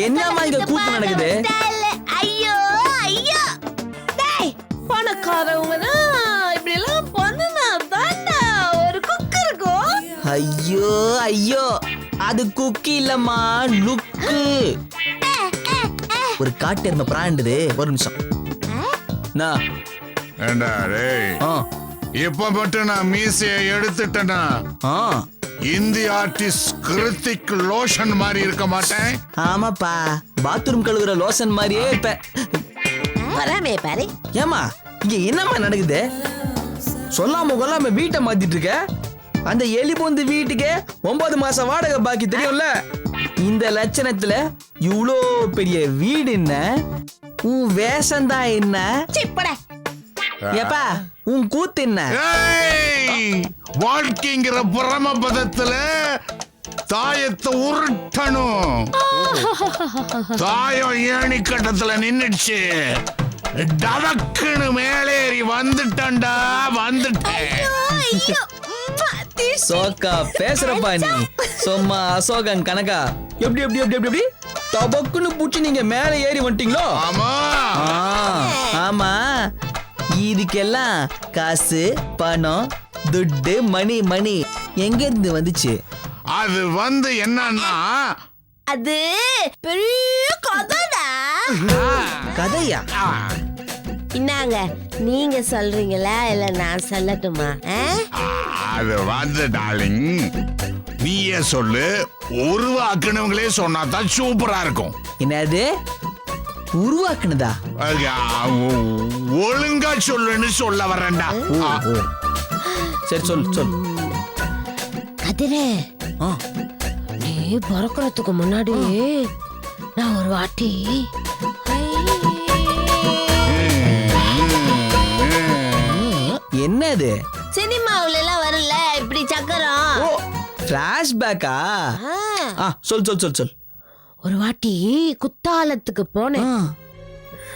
என்னம்மா இங்க கூத்து நடக்குது? ஐயோ ஐயோ டேய் பணக்காரவங்க தான் இப்படி எல்லாம் பண்ணுனா தாண்டா ஒரு குக்கு இருக்கும். ஐயோ ஐயோ அது குக்கி இல்லம்மா லுக்கு. ஒரு காட்டு எருமை பிராண்டுது. ஒரு நிமிஷம். ஏண்டா டேய், இப்ப மட்டும் நான் மீசையை எடுத்துட்டேன்னா இந்திய ஆர்டிஸ்ட் கிருத்திக் லோஷன் மாதிரி இருக்க மாட்டேன். ஆமாப்பா, பாத்ரூம் கழுவுற லோஷன் மாதிரியே இருப்பேன். பாரு ஏமா இங்க என்னம்மா நடக்குது? சொல்லாம கொல்லாம வீட்டை மாத்திட்டு இருக்க. அந்த எலி பொந்து வீட்டுக்கு 9 மாசம் வாடகை பாக்கி தெரியும்ல. இந்த லட்சணத்துல இவ்வளோ பெரிய வீடு என்ன, உன் வேஷம்தான் என்ன? ஏப்பா உன் கூத்து என்ன? வாழ்க்கைங்கிற பரமபதத்துல தாயத்தை உருட்டணும். தாயம் ஏணி கட்டத்துல நின்னுச்சு. டபக்குன்னு மேலேறி வந்துட்டா வந்துட்டேன். சோக்கா பேசுறப்பா நீ சும்மா அசோகன் கணக்கா. எப்படி எப்படி எப்படி எப்படி எப்படி டபக்குன்னு பூச்சி நீங்க மேல ஏறி வந்துட்டீங்களோ? ஆமா ஆமா. இதுக்கெல்லாம் காசு பணம் துட்டு மணி மணி எங்க இருந்து வந்துச்சு? அது வந்து என்னன்னா அது பெரிய கதைடா. கதையா? இன்னாங்க நீங்க சொல்றீங்களா இல்ல நான் சொல்லட்டுமா? அது வந்து டார்லிங், நீயே சொல்லு. உருவாக்குனவங்களே சொன்னா தான் சூப்பரா இருக்கும். என்னது உருவாக்குனதா? ஒழுங்கா சொல்லுன்னு சொல்ல வரேன்டா. சரி சொல் சொல். கதிரே, நீ பிறக்கிறதுக்கு முன்னாடி நான் ஒரு வாட்டி என்னது சினிமாவுல எல்லாம் வரல இப்படி சக்கரம். ஓ ஃபிளாஷ்பேக்கா? சொல் சொல் சொல் சொல். ஒரு வாட்டி குத்தாலத்துக்கு போனேன்.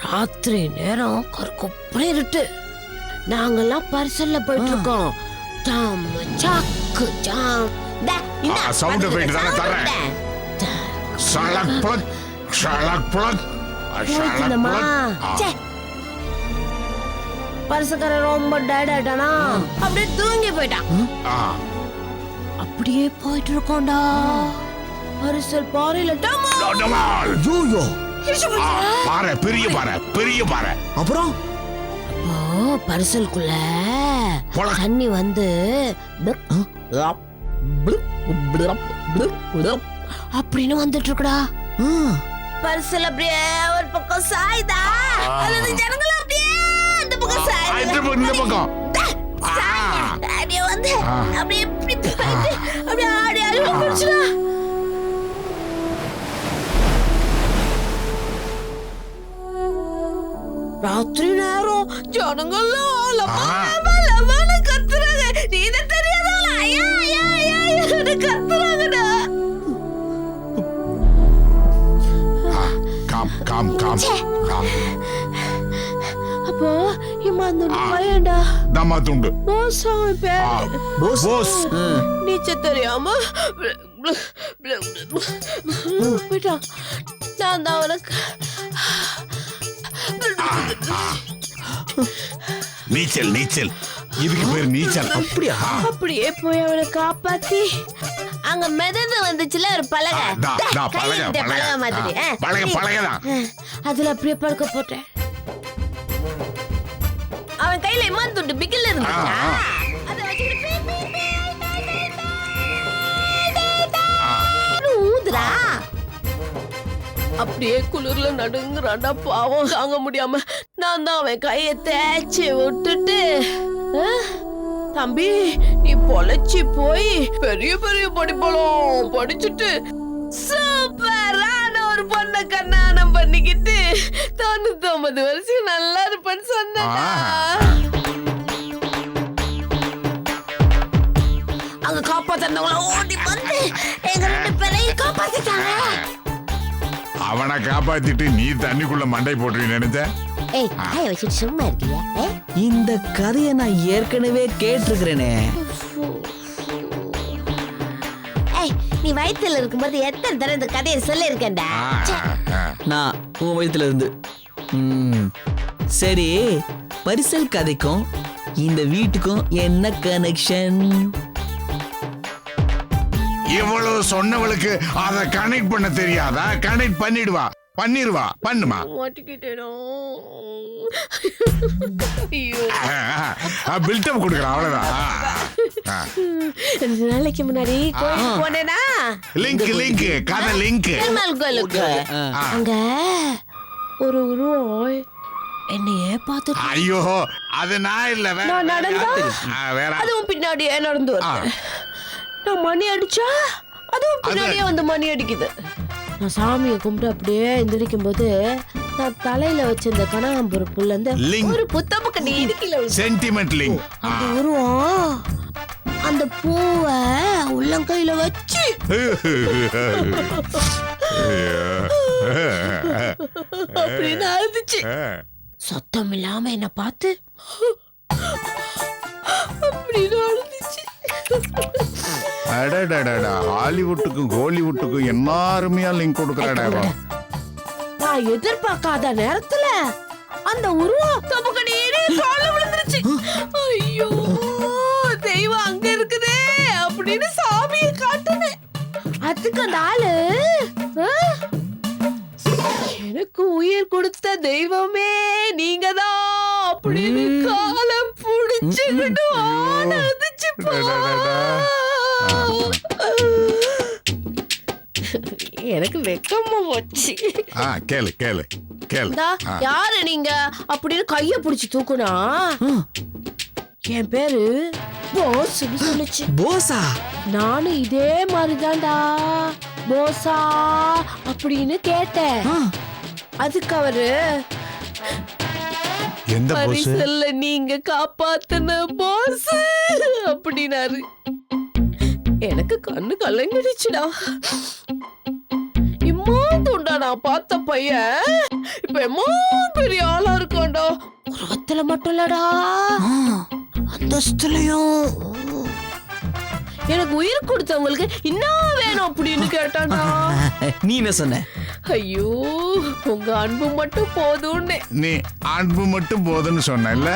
ராத்திரி நேரம் கருக்குப்புற இருட்டு. நாங்கெல்லாம் பரிசல்ல போயிட்டு இருக்கோம். ஜாம் சாக்கு ஜாம். சவுண்ட் எஃபெக்ட் தான தரேன். ஷலக் ப்ளக் ஷலக் ப்ளக் ஷலக் ப்ளக். பரிசக்கார ரொம்ப டயர்ட் ஆயிட்டானா, அப்படியே தூங்கி போயிட்டான். அப்படியே போயிட்டு இருக்கோம்டா. பரிசல் பாறையில ஐயோ பாறை, பெரிய பாறை, பெரிய பாறை. அப்புறம் பரிசலுக்குள்ள தண்ணி வந்து அப்படின்னு வந்துட்டு இருக்குடா. பரிசல் அப்படியே ஒரு பக்கம் சாய்தா, அல்லது ஜனங்களும் அப்படியே அந்த பக்கம் சாய்தா. இந்த பக்கம் அப்படியே வந்து அப்படியே இப்படி போயிட்டு அப்படியே ஆடி ஆடி போச்சுடா. ராத்திரி நேரம் ஜனங்கள்லாம் கத்துறாங்க. நீ இதை தெரியாதவளா? ஐயா ஐயா ஐயா கத்துறாங்கடா. காம் காம் காம் காம். அப்போ இம்மாந்து பையன்டா தமாத்துண்டு போஸ் பேரு. போஸ் நீச்சல் தெரியாம போயிட்டான். நான் தான் அவனுக்கு நீச்சல் நீச்சல் இதுக்கு பேர் நீச்சல். அப்படியா? அப்படியே போய் அவனை காப்பாத்தி அங்க மெதந்து வந்துச்சுல ஒரு பலகை. பலகை மாதிரி பலகைதான். அதுல அப்படியே படுக்க போட்டேன். அவன் கையில இம்மான் துண்டு பிகில் இருந்துச்சா, அதை வச்சுக்கிட்டு ஊதுறா. அப்படியே குளிர்ல நடுங்குறான்டா பாவம். தாங்க முடியாம நான் தான் அவன் கையை தேய்ச்சி விட்டுட்டு, தம்பி நீ பொழைச்சி போய் பெரிய பெரிய படிப்போம் படிச்சுட்டு சூப்பரான ஒரு பொண்ணை கண்ணானம் பண்ணிக்கிட்டு 99 வருஷம் நல்லா இருப்பேன்னு சொன்னா. அங்க காப்பாத்தவங்கள ஓடி வந்து எங்க 2 பேரையும் காப்பாத்திட்டாங்க. அவனை காப்பாத்திட்டு நீ தண்ணிக்குள்ள மண்டை போட்டு நினைச்ச? ஏய் ஆய வச்சிட்டு சும்மா இருக்கியா? இந்த கதையை நான் ஏற்கனவே கேட்டிருக்கிறேனே. ஏய் நீ நீ வயித்துல இருக்கும்போது எத்தனை தடவை இந்த கதையை சொல்லியிருக்கேன்டா. நான் உன் வயித்துல இருந்து. சரி, பரிசல் கதைக்கும் இந்த வீட்டுக்கும் என்ன கனெக்ஷன்? இவ்வளவு சொன்னவளுக்கு அத கனெக்ட் பண்ண தெரியாதா? கனெக்ட் பண்ணிடுவா பண்ணுமா. மாட்டிக்கிட்டேனோ. ஐயோ, பில்டப் கொடுக்குறேன் அவ்வளவுதான். 2 நாளைக்கு முன்னாடி கோயிலுக்கு போனேனா, லிங்க் கதை லிங்க். பெருமாள் கோயிலுக்கு. அங்க ஒரு உருவம் என்னையே பார்த்து. ஐயோ, அது நான் இல்ல, நான் நடந்தா வேற. அதுவும் பின்னாடியே நடந்து வருது. நான் மணி அடிச்சா அதுவும் பின்னாடியே வந்து மணி அடிக்குது. நான் சாமியை கும்பிட்டு அப்படியே எந்திரிக்கும் போது நான் தலையில வச்சிருந்த கனகாம்பரம் புல்ல இருந்து ஒரு புத்தப்பு கட்டி இடுக்கில சென்டிமெண்ட் லிங்க். அந்த உருவம் அந்த பூவை உள்ளங்கையில வச்சு அப்படின்னு அழுதுச்சு. சத்தம் இல்லாம என்ன பார்த்து அப்படின்னு அழுதுச்சு. அடடடடா, ஹாலிவுட்டுக்கும் கோலிவுட்டுக்கும் என்ன அருமையா லிங்க் கொடுக்கறடா. நான் எதிர்பார்க்காத நேரத்துல அந்த உருவம் தப்பு கடியே கால்ல விழுந்துருச்சு. ஐயோ, தெய்வம் அங்க இருக்குதே அப்படின்னு சாமியை காட்டுனேன். அதுக்கு அந்த ஆளு எனக்கு உயிர் கொடுத்த தெய்வமே நீங்கதான் அப்படின்னு காலை புடிச்சுக்கிட்டு ஆனதுச்சுப்பா. எனக்கு வெக்கமா போச்சு. கேளு. யாரு நீங்க அப்படின்னு கைய புடிச்சு தூக்குனா என் பேரு போஸ் சொல்லுச்சு. போஸா? நானும் இதே மாதிரிதான்டா போஸா அப்படின்னு கேட்டேன். அதுக்கு அவரு எந்த போஸ்? பரிசல்ல நீங்க காப்பாத்துன போஸ் அப்படினாரு. எனக்கு கண்ணு கலங்கிடுச்சுடா. இம்மாந்துண்டா நான் பார்த்த பையன் இப்ப எம்மா பெரிய ஆளா இருக்கான்டா. உருவத்துல மட்டும் இல்லடா, அந்தஸ்துலயும். எனக்கு உயிர் கொடுத்தவங்களுக்கு என்ன வேணும் அப்படின்னு கேட்டான்டா. நீ என்ன சொன்ன? ஐயோ, உங்க அன்பு மட்டும் போதும்னு. நீ அன்பு மட்டும் போதும்னு சொன்ன.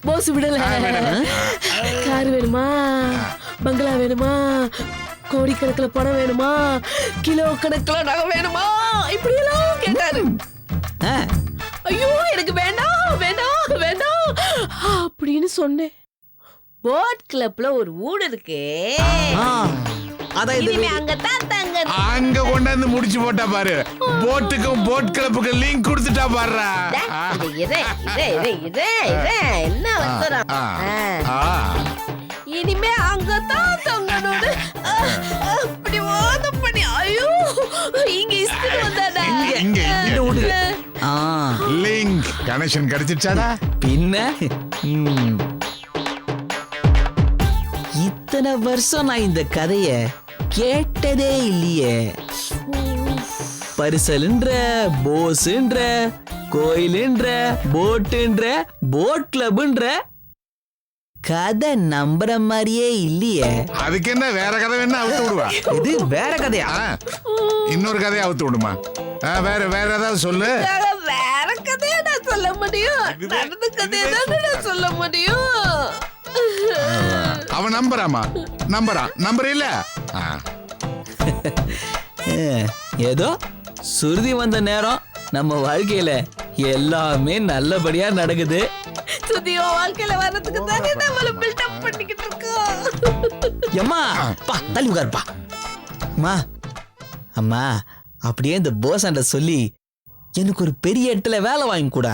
போஸ் விடல. கார் வேணுமா, பங்களா வேணுமா, கோடிக்கணக்கில் பணம் வேணுமா, கிலோ கணக்கில் நகை வேணுமா, இப்படி எல்லாம் கேட்டாரு. ஐயோ, எனக்கு வேண்டாம் வேண்டாம் வேண்டாம் அப்படின்னு சொன்னேன். போட் கிளப்ல ஒரு ஊடு இருக்கு, இனிமே அங்கதான் தங்க. அங்க கொண்டாந்து முடிச்சு போட்டா பாரு. போட்டுக்கும் போட் கிளப்புக்கும் லிங்க் கொடுத்துட்டா பாருடா. என்ன அவசரம்? இனிமே அங்கதான் தங்கனோடு அப்படி வாதம் பண்ணி. ஐயோ, இங்க இஸ்திரி வந்தாடா. Link connection கிடைச்சிச்சாடா? பின்ன இத்தனை வருஷம் நான் இந்த கதைய கேட்டதே இல்லையே. பரிசல்ன்ற, போஸ்ன்ற, கோயிலுன்ற, போட்டுன்ற, போட் கிளப்ன்ற, கதை நம்புற மாதிரியே இல்லையே. அதுக்கு என்ன, வேற கதை வேணா அவுத்து விடுவா. இது வேற கதையா? இன்னொரு கதையை அவுத்து விடுமா. வேற ஏதாவது சொல்லு. வேற கதையா நான் சொல்ல முடியும்? நடந்த கதையை தானே நான் சொல்ல முடியும். அவன் நம்புற இல்ல. ஏதோ சுருதி வந்த நேரம் நம்ம வாழ்க்கையில எல்லாமே நல்லபடியா நடக்குது. சுதியோ வாழ்க்கையில வர்றதுக்கு தானே நம்மள பில்டப் பண்ணிக்கிட்டு இருக்கோம். அம்மா பா தள்ளி உட்காருப்பா. அம்மா அப்படியே இந்த போசாண்ட சொல்லி எனக்கு ஒரு பெரிய இடத்துல வேலை வாங்கி கூட.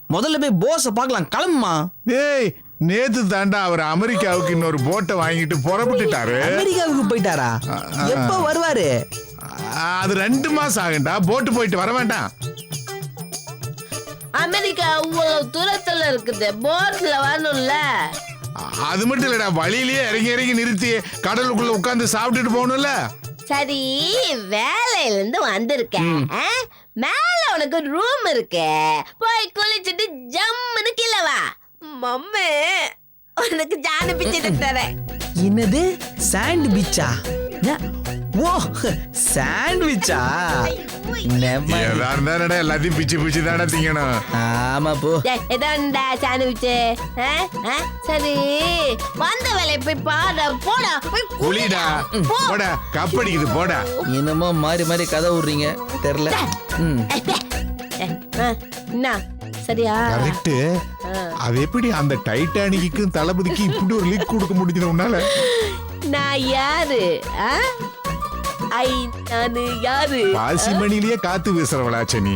முதல்ல போய் போஸ பார்க்கலாம், கிளம்புமா. ஏய், நேத்து தாண்டா அவர் அமெரிக்காவுக்கு இன்னொரு போட்டை வாங்கிட்டு புறப்பட்டுட்டாரு. அமெரிக்காவுக்கு போயிட்டாரா? எப்ப வருவாரு? அது 2 மாசம் ஆகுண்டா. போட்டு போயிட்டு வர வேண்டாம். அமெரிக்கா அவ்வளவு தூரத்துல இருக்குது, போட்ல வரணும்ல. அது மட்டும் இல்லடா, வழியிலேயே இறங்கி நிறுத்தி கடலுக்குள்ள உட்கார்ந்து சாப்பிட்டுட்டு போகணும்ல. சரி, வேலையில இருந்து வந்திருக்கேன், மேல உனக்கு ரூம் இருக்கு, போய் குளிச்சுட்டு ஜம்முன்னு கீழே வா. மம்மே உனக்கு ஜான பிச்சுட்டு தரேன். என்னது சாண்ட்விச்சா? ஓ சாண்ட்விச்சா? எதா இருந்தாடா எல்லாத்தையும் பிச்சு பிச்சு தானே திங்கணும். ஆமா போ. எதான்டா சாண்ட்விச்? சரி வந்த வேலையை போய் பாட போடா போய் குளிடா போடா கப்படிக்குது போடா. என்னமோ மாறி மாறி கதை விடுறீங்க தெரியல. என்ன சரியா? கரெக்ட். அது எப்படி அந்த டைட்டானிக்கும் தளபதிக்கு இப்படி ஒரு லீக் கொடுக்க முடிஞ்சது உன்னால? நான் யாரு? நானு யாரு? பாசி மணிலேயே காத்து வீசுறவளாச்ச நீ.